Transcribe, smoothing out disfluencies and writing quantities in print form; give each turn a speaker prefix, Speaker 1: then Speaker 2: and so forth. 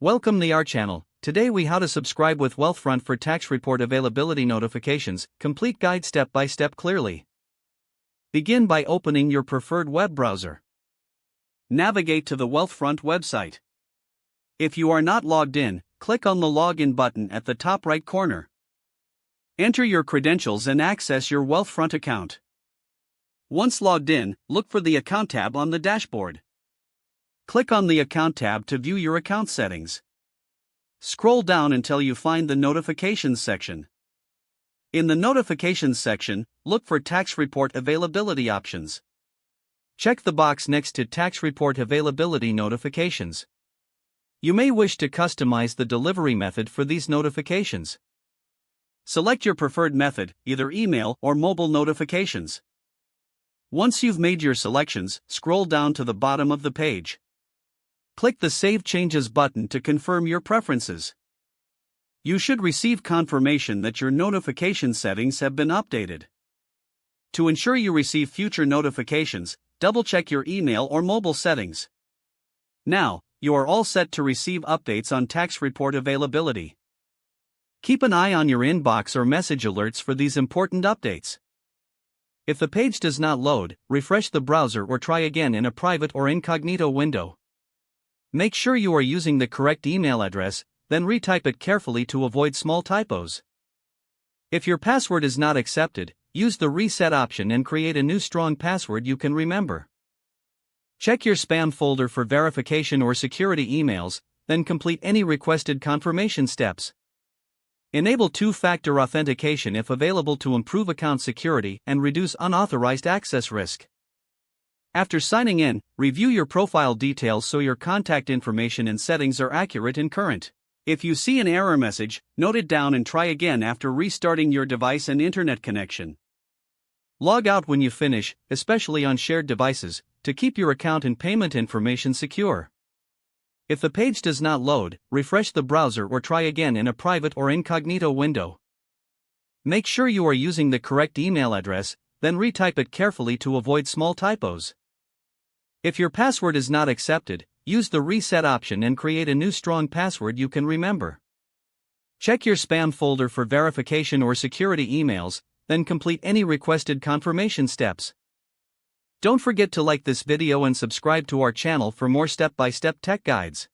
Speaker 1: Welcome to our channel. Today we how to subscribe with Wealthfront for tax report availability notifications, complete guide step by step clearly. Begin by opening your preferred web browser. Navigate to the Wealthfront website. If you are not logged in, click on the login button at the top right corner. Enter your credentials and access your Wealthfront account. Once logged in, look for the account tab on the dashboard. Click on the Account tab to view your account settings. Scroll down until you find the Notifications section. In the Notifications section, look for Tax Report Availability options. Check the box next to Tax Report Availability Notifications. You may wish to customize the delivery method for these notifications. Select your preferred method, either email or mobile notifications. Once you've made your selections, scroll down to the bottom of the page. Click the Save Changes button to confirm your preferences. You should receive confirmation that your notification settings have been updated. To ensure you receive future notifications, double-check your email or mobile settings. Now, you are all set to receive updates on tax report availability. Keep an eye on your inbox or message alerts for these important updates. If the page does not load, refresh the browser or try again in a private or incognito window. Make sure you are using the correct email address, then retype it carefully to avoid small typos. If your password is not accepted, use the reset option and create a new strong password you can remember. Check your spam folder for verification or security emails, then complete any requested confirmation steps. Enable two-factor authentication if available to improve account security and reduce unauthorized access risk. After signing in, review your profile details so your contact information and settings are accurate and current. If you see an error message, note it down and try again after restarting your device and internet connection. Log out when you finish, especially on shared devices, to keep your account and payment information secure. If the page does not load, refresh the browser or try again in a private or incognito window. Make sure you are using the correct email address, then retype it carefully to avoid small typos. If your password is not accepted, use the reset option and create a new strong password you can remember. Check your spam folder for verification or security emails, then complete any requested confirmation steps. Don't forget to like this video and subscribe to our channel for more step-by-step tech guides.